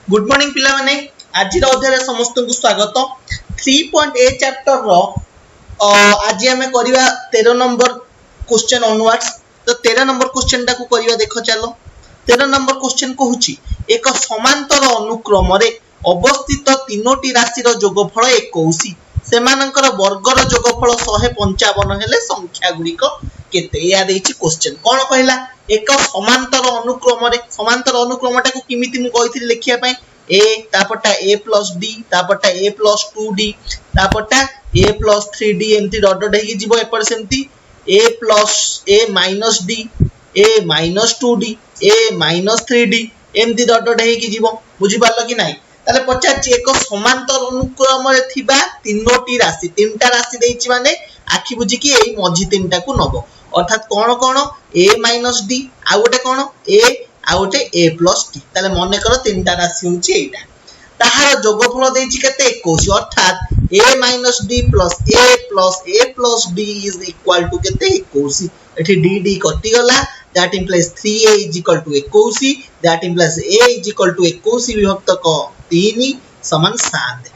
Good morning पिला माने आज अध्याय समस्त को स्वागत 3.a चैप्टर रो आज आम करवा 13 नंबर क्वेश्चन ऑनवर्ड्स। तो 13 नंबर क्वेश्चन टाकू करवा देख चलो 13 नंबर क्वेश्चन कहूची एक समांतर अनुक्रम रे अवस्थित तीनोटी राशि रो जोगफल 21 सेमानकर वर्गर जोगफल 155 हेले संख्या गुड़िक केते या देछि क्वेश्चन कोन कहला एक समांतर अनुक्रम टाकू किमिति मु कहिथिली लिखिया पय a तापटा a + d तापटा a + 2d तापटा a + 3d एमती डॉट डॉट हेकी जीवो एपर सेमती a + a - d a - 2d a - 3d एमती डॉट डॉट हेकी जीवो बुझी पारलो कि नाही ताले पचार एक समांतर अनुक्रम रे थिबा तीनोटी राशि तीनटा राशि देछि माने आखि बुझी कि एई मझी तीनटा को नबो अर्थात कोन कोन a - d आ गोटे कोन a आ गोटे a + d ताले मने कर तीनटा राशि होछि एटा ताहार जोगफल देछि केते 21 अर्थात a - d + a + d = केते 21 एठी d d कटि गला that implies 3a = 21 that implies a = 21 विभक्त क 3 समान 7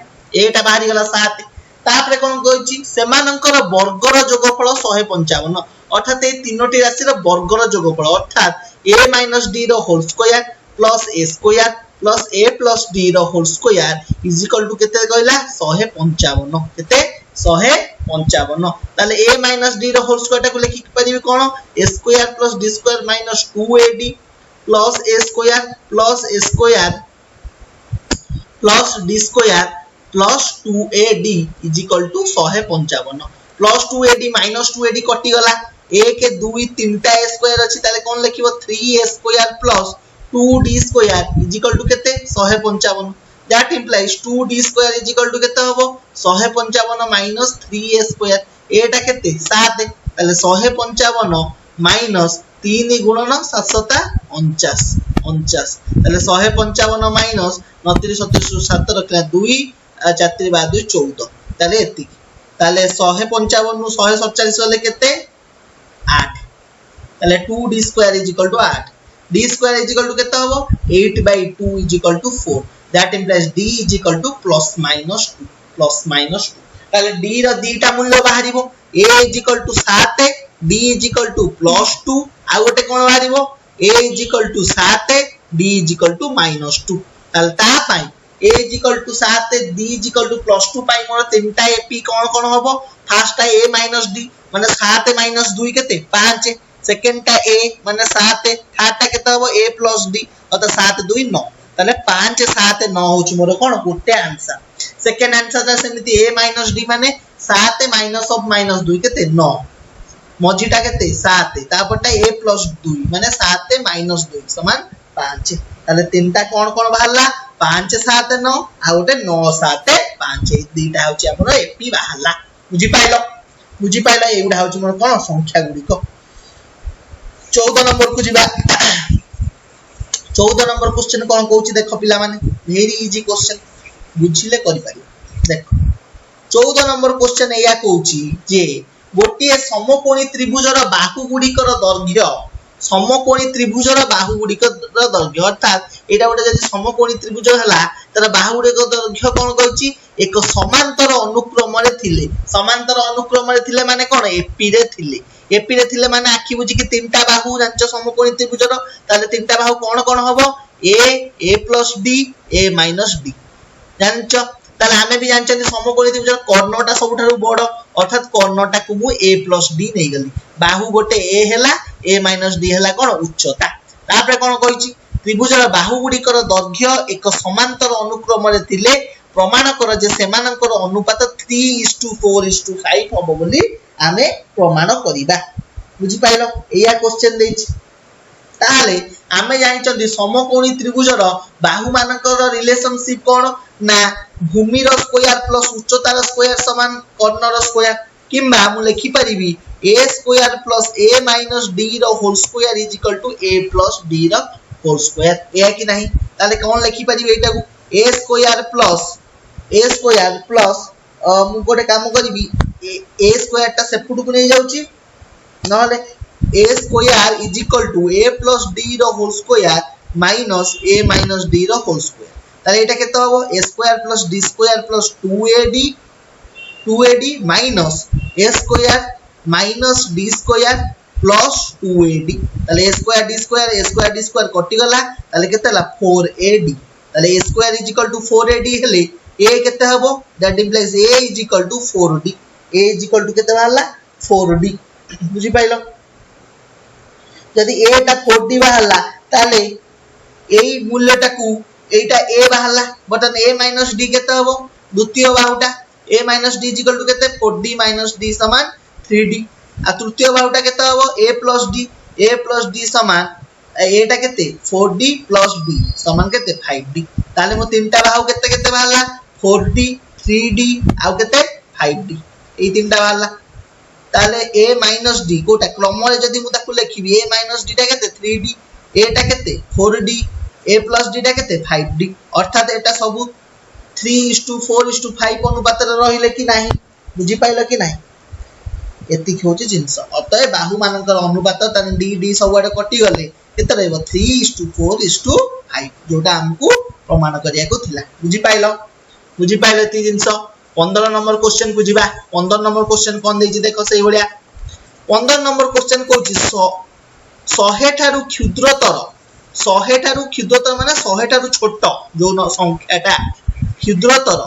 एटा बाहरी गला 7 तापरे कोन कहछि सेमानकर वर्गर जोगफल 155 अर्थात ए तीनोटी राशि रो वर्गर जोगफल अर्थात a - d रो whole square plus a square plus a + d रो whole square is equal to केते कहला 155 केते 155 ताले a - d रो होल स्क्वायर टाको लिखि परिबे कोन a square + d square - 2ad plus a square plus a square plus d square plus 2ad is equal to 155 plus 2ad minus 2ad कटि गला 1 2 3टा a स्क्वायर अछि ताले कोन लिखिबो 3a square plus 2d square is equal to केते 155 that implies 2d square is equal to केते होबो 155 minus 3a square एटा केते 7 ताले 155 माइनस 3 गुणन 7 49 ताले 155 माइनस 29 37 7 रखला 2 4 3 2 14 ताले एति ताले 155 नु 147 वाले केते 8 ताले 2d square is equal to 8 d square is equal to केते होबो 8/2 is equal to 4 that implies d is equal to +- 2 ताले d रो दीटा मूल्य बाहरिबो a is equal to 7 d is equal to +2 आ गोटे कोन बाहरिबो a is equal to 7 d is equal to -2 ताले ता पई a is equal to 7 d is equal to +2 पाई मोर तीनटा ap कोन कोन होबो फर्स्ट टा a - d माने 7 - 2 केते 5 सेकंड टा a माने 7 थर्ड टा केते होबो a + d अत 7 2 9 ताले 5 7 9 होची मोर कोन गोटे आंसर सेकंड आंसर ता सेमिति a - d माने 7 - 2 केते 9 मझीटा केते 7 तापरटा a + 2 माने 7 - 2 समान 5 ताले तीनटा कोन कोन बाहरला 5 7 9 आ गोटे 9 7 5 ए दीटा होची आपन एपी बाहरला बुझी पाइलो एउडा होची मोर कोन संख्या गुडी को 14 नंबर को जिबा 14 नंबर क्वेश्चन कोन कहूची देखो पिला माने वेरी इजी क्वेश्चन बुझिले करि पारियो देखो 14 नंबर क्वेश्चन एया कहूची जे गोटिए समकोणी त्रिभुजर बाहु गुडीकर दैर्घ्य समकोणी त्रिभुजर बाहु गुडीकर दैर्घ्य अर्थात एटा गोटे जदि समकोणी त्रिभुज हला तर बाहु गुडीकर दैर्घ्य कोन कहूची एक समांतर अनुक्रम रे थिले माने कोन एपी रे थिले माने आखि बुझी कि तीनटा बाहु जांचो समकोणी त्रिभुजर ताले तीनटा बाहु कोन कोन होबो a + d a - d जांचो ताले हमें भी जानछन समकोणी त्रिभुजर कर्णटा सबठारु बड़ अर्थात कर्णटा को मु a + d नै गली बाहु गोटे a हेला a - d हेला कोन उच्चता तापरे कोन कहिछि त्रिभुजर बाहु गुडीकर दैर्घ्य एक समांतर अनुक्रम रे थिले प्रमाण कर जे सेमानकर अनुपात 3:4:5 होबो बोली आमे प्रमाण करिबा बुझी पाइलो एया क्वेश्चन देछि ताले आमे जानिचंदी समकोणी त्रिभुजर बाहु मानकर रिलेशनशिप कोन ना भूमिर स्क्वायर प्लस उच्चतार स्क्वायर समान कर्णर स्क्वायर किंबा मु लिखि परिबी a square plus a - d रो whole square is equal to a + d रो होल स्क्वायर एया कि नाही ताले कोन लिखि परिबी एटा को a स्क्वायर प्लस मु गोटे काम करिबी a स्क्वायर ता सेपुट को नै जाउची नहले a square is equal to a + d रो whole square minus a - d रो होल स्क्वायर তাহলে এটা কেতে হবো a square plus d square plus 2ad minus a square minus d square plus 2ad তাহলে a স্কয়ার d স্কয়ার কটি গলা তাহলে কেতে হলা 4ad তাহলে a square is equal to 4ad হেলে a কেতে হবো that implies a is equal to 4d a is equal to কেতে বাহারলা 4d বুঝি পাইলো যদি a টা 4d বাহারলা তাহলে এই মূল্যটাকু এইটা a বাহারলা বর্তমান a মাইনাস d কেতে হবো দ্বিতীয় বাহুটা a minus d is equal to কেতে 4d মাইনাস d সমান 3d আর তৃতীয় বাহুটা কেতে হবো a প্লাস d সমান এটা কেতে 4d প্লাস d সমান কেতে 5d তাহলে মো তিনটা বাহু কেতে কেতে বাহারলা 4d 3d আর কেতে 5d এই তিনটা বাহারলা তাহলে a মাইনাস d কোটা ক্রমরে যদি মু তাকু লিখিবি a মাইনাস d টা কেতে 3d a টা কেতে 4d a প্লাস d টা কেতে 5d অর্থাৎ এটা সবু 3:4:5 অনুপাতরে রহিলে কি নাই বুঝি পাইলো কি নাই এতিকি হচ্ছে জিনিস অতএব বাহু মানकर অনুপাত তার d d सबआडे कटि गले केते रहबो 3:4:5 जोटा हमकु प्रमाण करिया को थिला बुझी पाइलो ती जिनिस 15 नंबर क्वेश्चन को जिबा 15 नंबर क्वेश्चन कोन देछि देखो सेही बडिया 15 नंबर क्वेश्चन कोछि 100 ठारु क्षुद्रतर माने 100 ठारु छोट जो संख्याटा क्षुद्रतर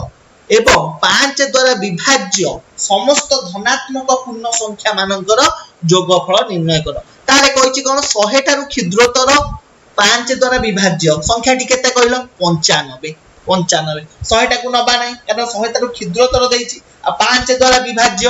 एवं 5 द्वारा विभाज्य समस्त धनात्मक पूर्ण संख्या मानकर योगफल निर्णय करो ताले कहिछि कोन 100 ठारु क्षुद्रतर 5 द्वारा विभाज्य संख्याटी केते कहलो 95 100 टाकू नबा नाही कारण 100 ठारु क्षुद्रतर देछि आ 5 द्वारा विभाज्य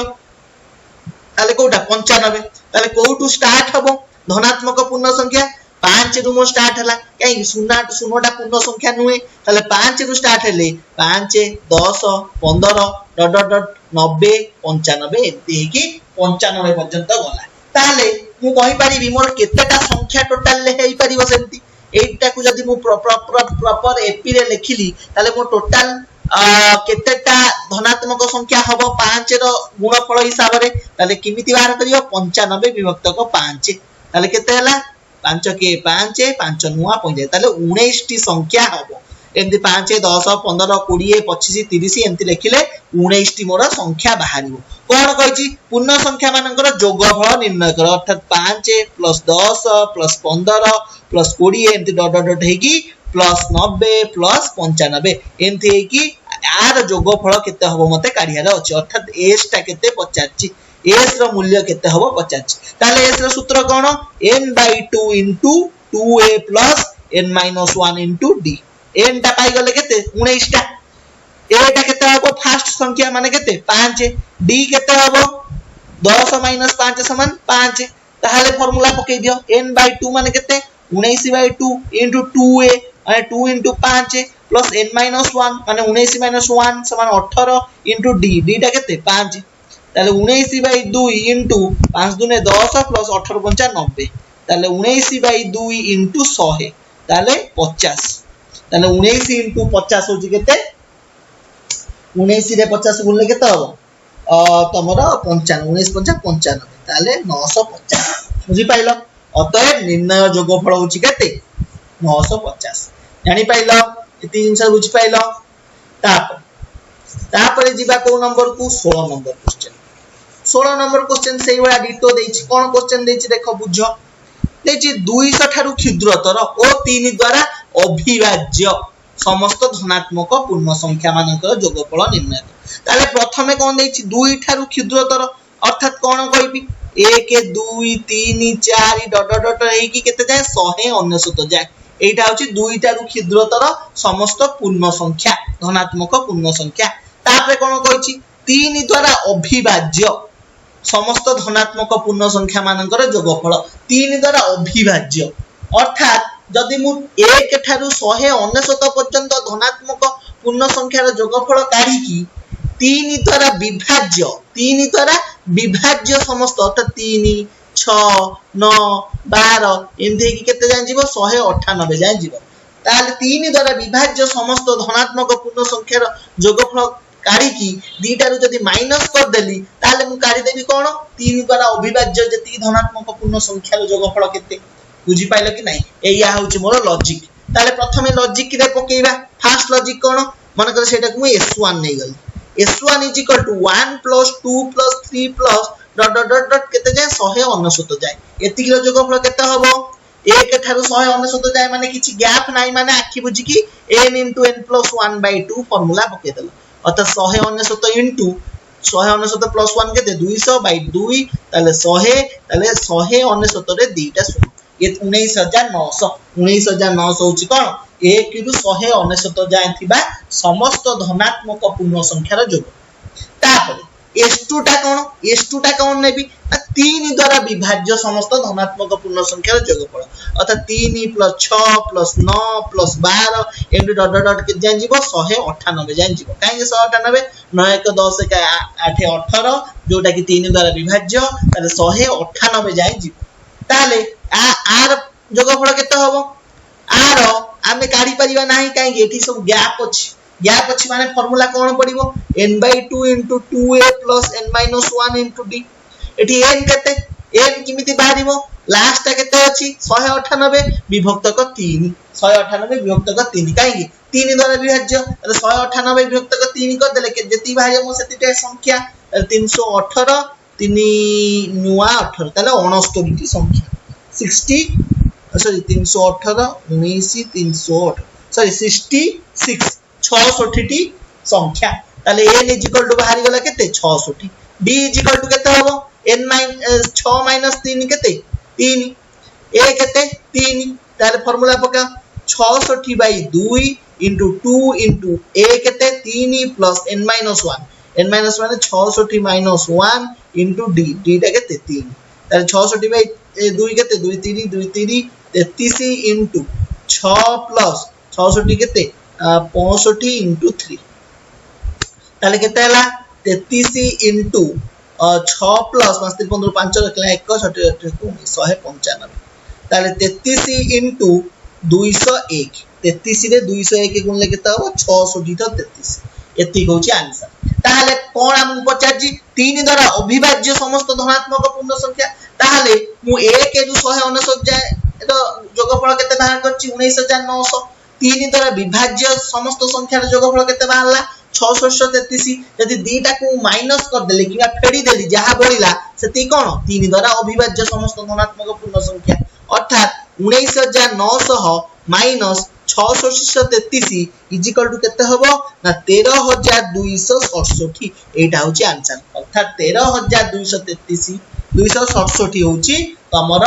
ताले कोटा 95 ताले कोठू स्टार्ट हबो धनात्मक पूर्ण संख्या 5 रु मो स्टार्ट हला कहीं शून्यटा पूर्ण संख्या नुहे ताले 5 रु स्टार्ट हेले 5 10 15 डॉट डॉट डॉट 90 95 एते कि 95 पर्यंत गला ताले मु कहि परिबी मोर केतेटा संख्या टोटल ले हेई परिबो सेंती एटा को जदी मु प्रॉपर एपी रे लिखिली ताले मो टोटल केतेटा धनात्मक संख्या हबो 5 रो गुणफल हिसाब रे ताले किमिति बाहर करियो 95 विभक्त को 5 ताले केते हला 5 के 5 5 नुआ पहुंचे ताले 19 टी संख्या हबो एमती 5 10 15 20 25 30 एमती लिखिले 19 टी मोर संख्या बाहरिबो कोन कहिछि पूर्ण संख्या मानकर योगफल निर्णय कर अर्थात 5 + 10 + 15 + 20 एमती डॉट डॉट डॉट हेकी +90 + 95 एमती हेकी आर योगफल केते हबो मते काढियार अछि अर्थात s टा केते पचाछि s रो मूल्य केते हबो 50 ताले s रो सूत्र कोन n/2 * 2a + n-1 * d n टा पाई गले केते 19 टा a टा केते हबो फर्स्ट संख्या माने केते 5 d केते हबो 10 - 5 = 5 ताहाले फार्मूला पके दियो n/2 माने केते 19/2 * 2a माने 2 * 5 + n-1 माने 19 - 1 = 18 * d d टा केते 5 ताले 19/2 * 5 * 2 = 10 + 18 * 5 = 90 ताले 19/2 * 100 ताले 50 ताले 19 * 50 होची केते 19 रे 50 गुणले केते हबो तमरो 95 19 5 95 ताले 950 बुझी पाइलो अतएव निर्णय योगफल होची केते 950 जानि पाइलो इति जिंस बुझी पाइलो तापर जिबा को नंबर को 16 नंबर क्वेश्चन सेही वाला डिटो देछि कोन क्वेश्चन देछि देखो बुझो देछि 200 ठारु क्षुद्रतर ओ 3 द्वारा अविभाज्य समस्त धनात्मक पूर्ण संख्या मानकर योगफल निर्णय ताले प्रथमे कोन देछि 2 ठारु क्षुद्रतर अर्थात कोन कहिबी 1 2 3 4 डॉट डॉट डॉट हेकी केते जाय 199 जाय एटा होछि 2 ठारु क्षुद्रतर समस्त पूर्ण संख्या धनात्मक पूर्ण संख्या तापरे कोन कहिछि 3 द्वारा अविभाज्य समस्त धनात्मक पूर्ण संख्या मानकर योगफल 3 द्वारा अविभाज्य अर्थात जदि मु 1 ठारु 199 पर्यंत धनात्मक पूर्ण संख्यार योगफल काढी की 3 द्वारा विभाज्य समस्त अर्थात 3 6 9 12 एंते की केते जाय जीवो 198 जाय जीवो ताले 3 द्वारा विभाज्य समस्त धनात्मक पूर्ण संख्यार योगफल काढी की दीटारु जदी माइनस कर देली ताले मु काढी देबी कोन 3 द्वारा अविभाज्य जति धनात्मक पूर्ण संख्यार योगफल केते बुझी पाइलो कि नाही एया होची मोर लॉजिक ताले प्रथमे लॉजिक रे पकेइबा फास्ट लॉजिक कोन मन कर सेटा को s1 नै गली s1 = 1 + 2 + 3 + dot dot dot dot केते जाय 199 जाय एतिकी रो जोगफल केते हबो 1 ठारू 199 जाय माने किछि गैप नाही माने आखि बुझी कि n * n + 1/2 फार्मूला पके देलो अर्थात 199 * 199 + 1 केते 200/2 ताले 100 ताले 199 रे दीटा सुनो ये 19900 होची कोन 1 रु 199 जाय थिबा समस्त धनात्मक पूर्ण संख्यार योग तापर s2 टा कोन नेबी 3 द्वारा विभाज्य समस्त धनात्मक पूर्ण संख्यार योगफल अर्थात 3 + 6 + 9 + 12 एंड डॉट डॉट डॉट के जाय जीवो 198 जाय जीवो काहे 198 9 1 10 1 8 18 जोटा कि 3 द्वारा विभाज्य ताले 198 जाय जीवो ताले आर योगफल केते हबो आर आमे काढी परिबा नाही काहे कि एठी सब गैप अछि माने फार्मूला कोन पडिबो n/2 * 2a + n - 1 * d एठी n केते n किमिति बाहरिबो लास्ट ता केते अछि 198 विभक्त क 3 198 विभक्त क 3 काहे कि 3 द्वारा विभाज्य 198 विभक्त क 3 कर देले के जति बाहरिबो मो सेतिटे संख्या 318 3 नुआ 18 ताले 69 टी संख्या 60 सॉरी 318 19 308 सॉरी 66 66 टी संख्या ताले n = बाहरी गला केते 66 d = केते हबो n 6 - 3 केते 3 a केते 3 ताले फार्मूला पका 66/2 * 2 * a केते 3 + n - 1 n - 1 माने 66 - 1 * d d टा केते 3 ताले 66/2 केते 2 3 2 3 33 * 6 + 66 केते 65 * 3 ताले केते हला 33 * 6 + 5 15 5 रखला 1 6 195 ताले 33 * 201 33 रे 201 गुणले केते हो 66 * 33 एति होची आंसर ताले कोन हम पचाची 3 द्वारा अविभाज्य समस्त धनात्मक पूर्ण संख्या ताले मु 1 रु 199 जाय एतो जोगफल केते बाहर करची 19900 3 द्वारा विभाज्य समस्त संख्यार जोगफल केते बाहरला 633 यदि दीटा को माइनस कर देले किबा फेडी देली जहा बळिला सेति कोन 3 द्वारा अविभाज्य समस्त धनात्मक पूर्ण संख्या अर्थात 19900 माइनस 633 = केते हबो ना 13267 एटा होची आंसर अर्थात 13233 267 होची तमर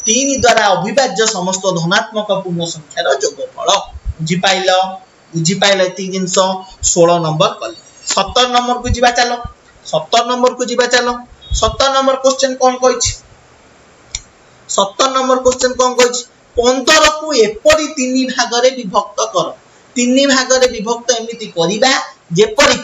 3 द्वारा अविभाज्य समस्त धनात्मक पूर्ण संख्यार योगफल बुझी पाइल एति जिंस 16 नंबर कल 17 नंबर को जीवा चलो 17 नंबर क्वेश्चन कोन कहिछि 17 नंबर क्वेश्चन कोन कहिछि 15 को एपरि 3 भाग रे विभक्त कर 3 भाग रे विभक्त एमिति करिबा जेपरि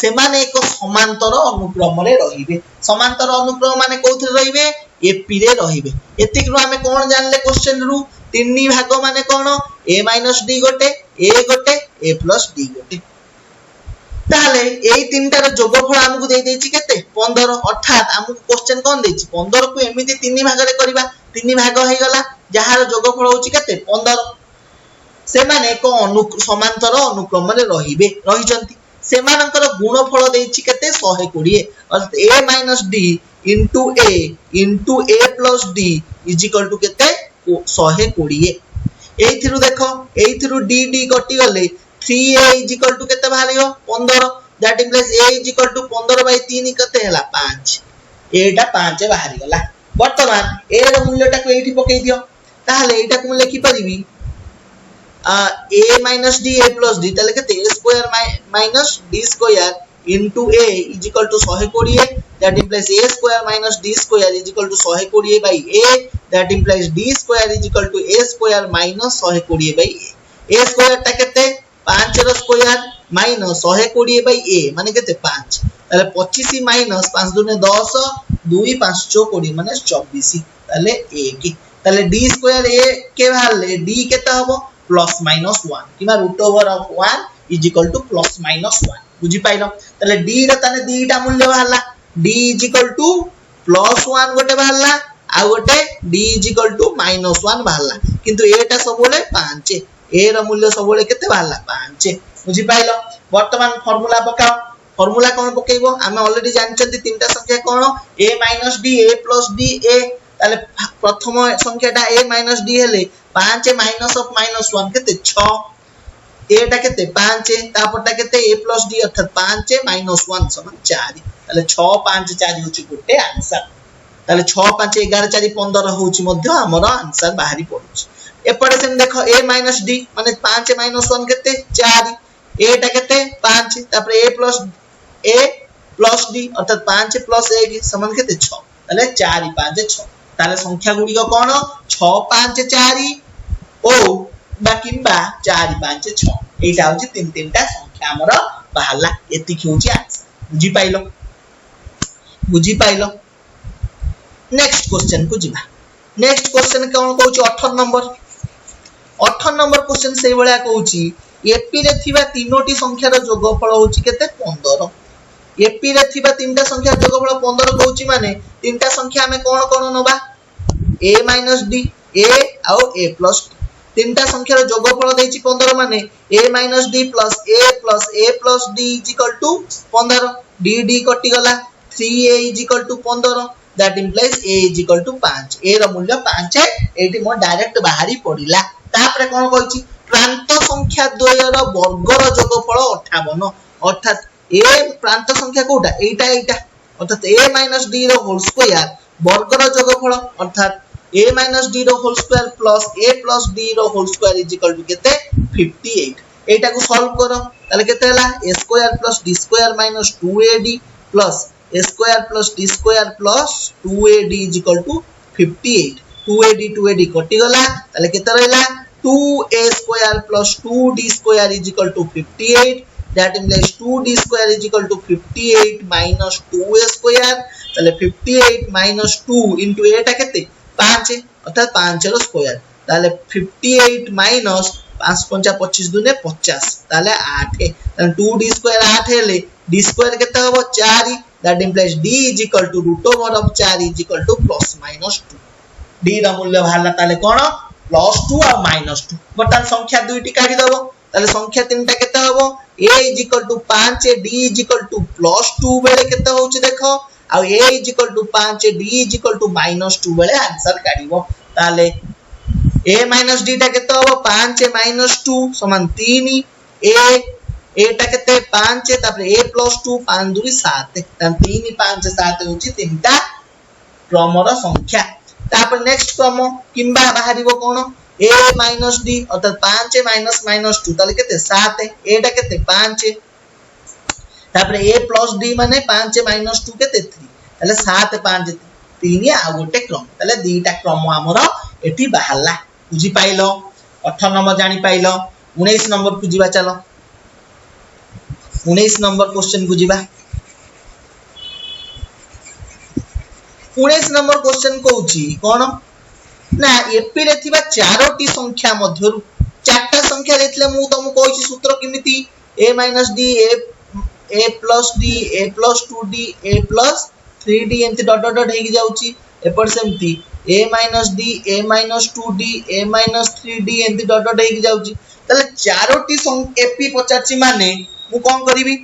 सेमाने एक समांतर अनुक्रम रे रहिबे समांतर अनुक्रम माने कोथि रहिबे एपी रे रहिबे एतिक रो हमें कोन जानले क्वेश्चन रु 3 भाग माने कोन a - d गोटे a गोटे a + d गोटे ताले एई तीनटार जोगफल हमकु देई देछि केते 15 अर्थात हमकु क्वेश्चन कोन देछि 15 को एमिति 3 भाग रे करबा 3 भाग होई गला जहार जोगफल होछि केते 15 से माने को समांतर अनुक्रम रे रहिजंती सेमानकर गुणफल देछि केते 120 अर्थात a - d * a * a + d = केते 120 एथिरु देखो एथिरु d d कटि गले 3a = केते बाहरियो 15 दैट इंप्लाइज a = 15/3 केते हला 5 एटा 5 बाहरी गला वर्तमान a रो मूल्यटा को एठी पकेइ दियो ताहले एटा को लिखि परिबी a - d a + d ताले केते a ² - d ² into a = 120 that implies a square - d square = 120/a that implies d square = a square - 120/a a square ता केते 5 रो स्क्वायर माइनस 120/a माने केते 5 ताले 25 माइनस 5 दुने 10 2 5 4 20 माने 24 ताले 1 ताले d square a के भाले d केता हबो +-1 किमा √(1) = +-1 बुझी पाइलो ताले d रे ताने दीटा मूल्य बाहरला d +1 गोटे बाहरला आ गोटे d -1 बाहरला किंतु एटा सब बोले 5 ए रो मूल्य सब बेले केते बाहरला 5 बुझी पाइलो वर्तमान फार्मूला पकाओ फार्मूला कोन पकेइबो आमे ऑलरेडी जानचंती तीनटा संख्या कोन a - d a + d a ताले प्रथम संख्याटा a - d हेले 5 माइनस ऑफ -1 केते 6 a टा केते 5 तापरटा केते a + d अर्थात 5 - 1 = 4 ताले 6 5 4 होची गुटे आंसर ताले 6 5 11 4 15 होची मध्ये हमर आंसर बाहरी पडुची एपडे सेम देखो a - d माने 5 - 1 केते 4 a टा केते 5 तापर a + d अर्थात 5 + 1 समान केते 6 ताले 4 5 6 ताले संख्या गुडी को कोन 6 5 4 ओ बाकिबा 4 5 6 एटा होची तीन तीनटा संख्या हमर बाहरला एति होची आंसर बुझी पाइलो नेक्स्ट क्वेश्चन को जिबा नेक्स्ट क्वेश्चन कोन कहूची 18 नंबर क्वेश्चन सेई भलिया कहूची एपी रे थिबा तीनोटी संख्यार जोगफल होची केते 15 एपी रे थिबा तीनटा संख्यार जोगफल 15 कहूची माने तीनटा संख्या हमें कोन नबा a - d a आउ a + d तीनटा संख्यार जोगफल देछि 15 माने a - d + a + d = 15 d d कटि गला 3a = 15 that implies a = 5 a रो मूल्य 5 एटी मो डायरेक्ट बाहरी पडिला तापरे कोन कहछि प्रांत संख्या द्वयर वर्गर जोगफल 58 अर्थात a प्रांत संख्या कोटा एटा अर्थात a - d रो होल स्क्वायर वर्गर जोगफल अर्थात a - d रो whole square plus a + d रो होल स्क्वायर = केते 58 एटा को सॉल्व करो ताले केते हला a square + d square - 2ad plus a square + d square + 2ad = 58 2ad कटि गला ताले केते रहला 2a square + 2d square = 58 that implies 2d square = 58 minus 2a square ताले 58 minus 2 into a टा केते 5 अर्थात 5 रो स्क्वायर ताले 58 minus 5 5 25 दुने 50 ताले 8 ताले 2d square 8 हेले d square केते होबो 4 that implies d = √4 = +- 2 d रा मूल्य भाला ताले कोन +2 और -2 बर्तन संख्या दुईटी काढी दबो ताले संख्या तीनटा केते होबो a = 5 d = +2 बेले केते होउची देखो आ a = 5 d = -2 बेले आंसर काढिबो ताले a - d टा केते होबो 5 - 2 = 3 a टा केते 5 तापर a + 2 5 2 7 त 3 5 7 होउची तीनटा क्रमर संख्या तापर नेक्स्ट क्रम किंबा बाहरिबो कोन a - d अर्थात 5 - -2 ताले केते 7 a टा केते 5 तापर a + d माने 5 - 2 केते 3 ताले 7 5 3 आ गोटे क्रम ताले दीटा क्रम हमर एठी बाहरला बुझी पाइलो 18 नंबर जानि पाइलो 19 नंबर को जिबा चलो 19 नंबर क्वेश्चन को जिबा 19 नंबर क्वेश्चन कहूची कोन ना एपी रे थिबा चारोटी संख्या मध्यरु चारटा संख्या देथिले मु तुमको कहूची सूत्र किमिति a - d a + d a + 2d a + 3d एंति डॉट डॉट डॉट हेगी जाउची एपर सेमती a - d a - 2d a - 3d एंति डॉट डॉट हेगी जाउची तले चारोटी एपी पचाची माने मु कोन करिवि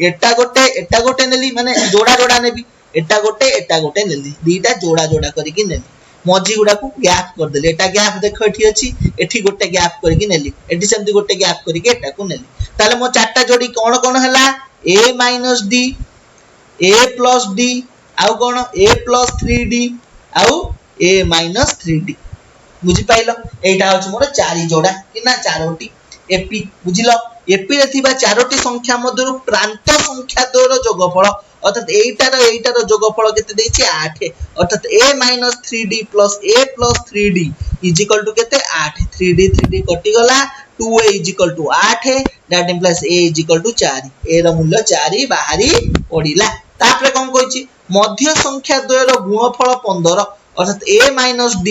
एटा गोटे नेली माने जोड़ा जोड़ा नेबी एटा गोटे नेली दीटा जोड़ा जोड़ा करी कि नेली मजी गुडा को गैप कर देले एटा गैप देखो एठी अछि एठी गोटे गैप करी कि नेली एठी सेमती गोटे गैप करी कि एटा को नेली ताले मो चारटा जोड़ी कोन कोन हला a - d a + d आउ कोन a + 3d आउ a - 3d बुझी पाइलो एटा होछ मोर चारि जोड़ा कि ना चारोटी एपी बुझिलो एपी रे थिबा चारोटी संख्या मध्यरु प्रांत संख्या द्वयर जोगफल अर्थात एटार जोगफल केते देछि 8 अर्थात a - 3d + a + 3d = केते 8 3d कटि गला 2a = 8 that implies a = 4 a रो मूल्य 4 बाहरी पडिला तापरे कोन कहछि मध्य संख्या द्वयर गुणफल 15 अर्थात a - d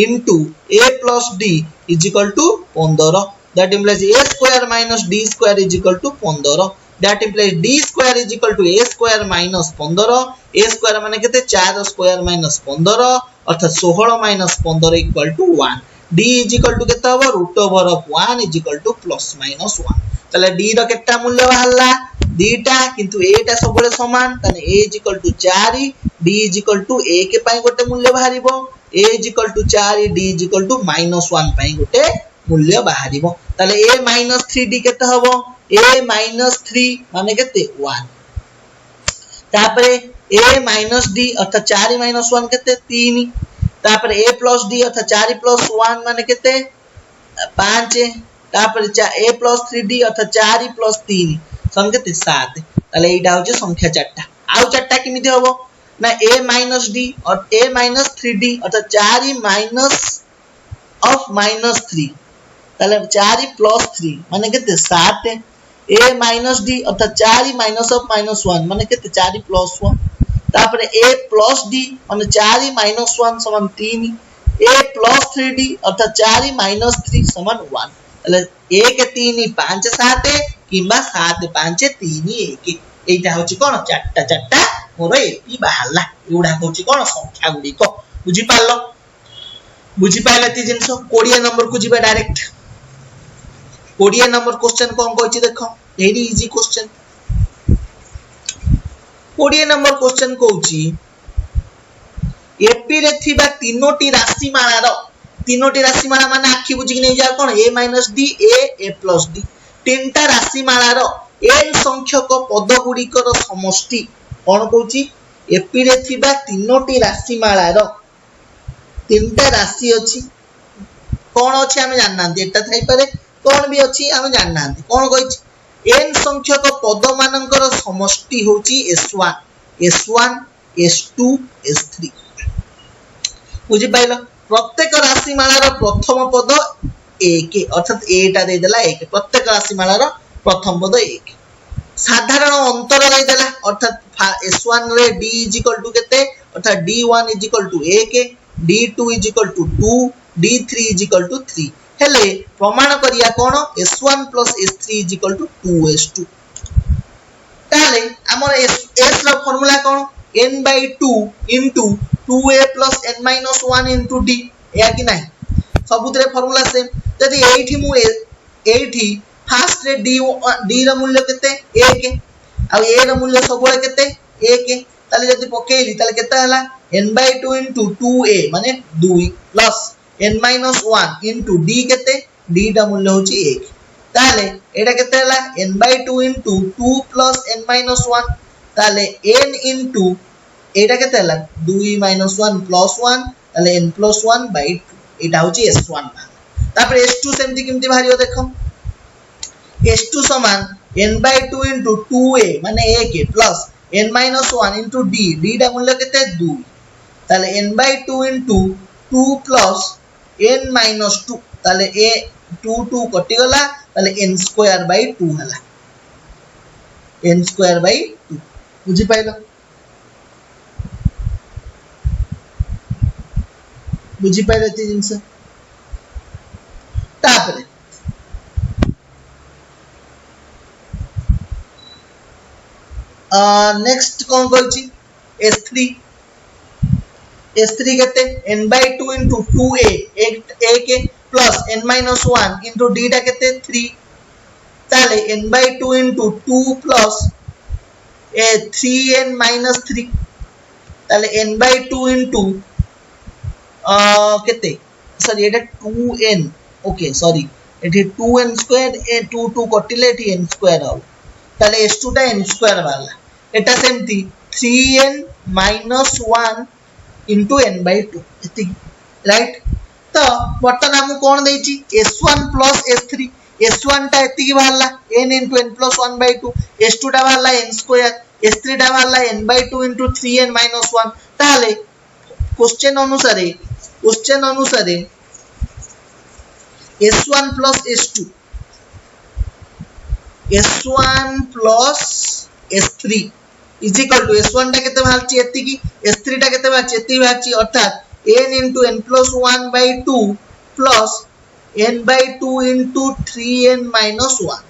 into a + d = 15 that implies a square minus d square = 15 that implies d square = a square minus 15 a square माने केते 4 square minus 15 अर्थात 16 minus 15 = 1 d is equal to केते हबो root over of 1 is equal to plus minus 1 तले d रो केटा मूल्य बाहरला दीटा किंतु एटा सबले समान तने a is equal to 4 d is equal to a के पई गोटे मूल्य बाहरिबो a is equal to 4 d is equal to -1 पई गोटे मूल्य बाहरिबो तले a - 3d केते हबो a - 3 माने केते 1 तापरे a - d अर्थात 4 - 1 केते 3 तापरे a + d अर्थात 4 + 1 माने केते 5 तापरे a + 3d अर्थात 4 + 3 सन केते 7 ताले एटा होचे संख्या चारटा आउ चारटा किमिति होबो ना a - d और a - 3d अर्थात 4 माइनस ऑफ -3 ताले 4 + 3 माने केते 7 a - d अर्थात 4 माइनस ऑफ -1 माने केते 4 + 1 तापरे a + d माने 4 - 1 = 3 a + 3d अर्थात 4 - 3 = 1 ताले 1 3 5 7 किबा 7 5 3 1 एटा होची कोन चारटा चारटा मोर एपी बाहरला एउडा होची कोन संख्या गुडी को बुझी पाइला ती जिंसो 20 नंबर को जिबा डायरेक्ट 20 नंबर क्वेश्चन कोन कहची देखो very easy question 20 number question कहची एपी रे थिबा तीनोटी राशि माला माने आखि बुझी कि नै जा कोन a - d a + d तीनटा राशि मालार n संख्यक पद गुडीकर समष्टि कोन कहची एपी रे थिबा तीनोटी राशि मालार तीनटा राशि अछि कोन अछि हम जानना एटा थाई पारे कोन भी अछि हम जानना कोन कहची n संख्यक पद मानकर समष्टि होची s1 s2 s3 बुझी पाइलो प्रत्येक राशि मालार प्रथम पद 1 अर्थात एटा दे देला 1 प्रत्येक राशि मालार प्रथम पद 1 साधारण अंतर दे देला अर्थात s1 रे d इज इक्वल टू केते अर्थात d1 is equal to 1 d2 is equal to 2 d3 is equal to 3 हेले प्रमाण करिया कोन s1 + s3 is equal to 2s2 ताले हमर s रो फार्मूला कोन n/2 * 2a + n - 1 * d या कि नाही सबुतरे फार्मूला सेम जदि एठी मु एठी फर्स्ट रे d रो मूल्य केते 1 आ a रो मूल्य सबले केते 1 ताले जदि पकेइली ताले केते हला n/2 * 2a माने 2 प्लस n - 1 * d केते d दा मूल्य होची 1 ताले एटा केते हला n/2 * 2 + n - 1 ताले n * एटा केते हला 2 - 1 + 1 ताले n + 1/2 एटा होची s1 तापर s2 सेमति किमति भारियो देखो s2 समान n/2 * 2a माने 1 प्लस n - 1 * d d दा मूल्य केते 2 ताले n/2 * 2 प्लस n - 2 ताले a 2 कटि गला ताले n2/2 हला n2/2 बुझी पाइलो ती जिंस तापरे नेक्स्ट कोन कहची s3 केते n/2 * 2a 1 plus n - 1 * d टा केते 3 ताले n/2 * 2 प्लस 3n - 3 ताले n/2 केते सॉरी एटा 2n ओके सॉरी एठी 2n² ए 2 कटिले एठी n² हो ताले s2 टा n² वाला एटा सेमती 3n - 1 * n/2 एति राइट तो बटन हम कोन देछि s1 + s3 s1 टा एति की बाहरला n * n + 1/2 s2 टा बाहरला n² s3 टा बाहरला n/2 * 3n - 1 ताले क्वेश्चन अनुसारे s1 + s2 s1 + s3 is equal to s1 टा केते बाहरची एति की s3 टा केते बाहरची एति बाहरची अर्थात n * n + 1/2 plus n/2 * 3n - 1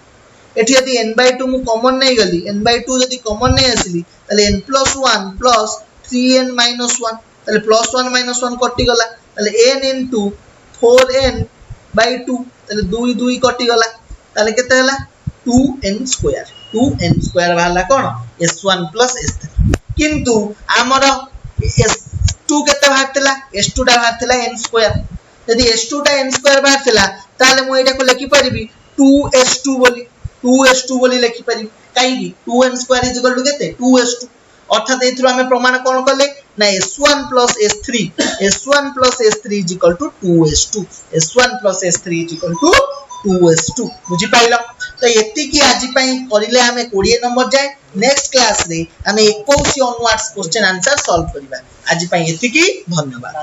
एठी यदि n/2 मु कॉमन नै गली n/2 यदि कॉमन नै आसीली तले n + 1 प्लस 3n - 1 ताले +1 - 1 कटि गला ताले n * 4n/2 তাহলে 2 2 कटि गला ताले केते हला 2n² बाहला कोन s1 + s3 किंतु हमर s2 केते बाहरतिला s2 टा बाहरतिला n² यदि s2 टा n² बाहरतिला ताले मु एटा को लिखि परिबी 2s2 बोली लिखि परिबी काई 2n² केते 2s2 अर्थात एथरो हमें प्रमाण कोन करले ना s1 + s3 = 2s2 s1 + s3 = 2s2 बुझी पाइलो तो एति की आज पई करिले हमें 20 नंबर जाय नेक्स्ट क्लास रे हमें 21 ऑनवर्ड्स क्वेश्चन आंसर सॉल्व करिबा आज पई एति की धन्यवाद।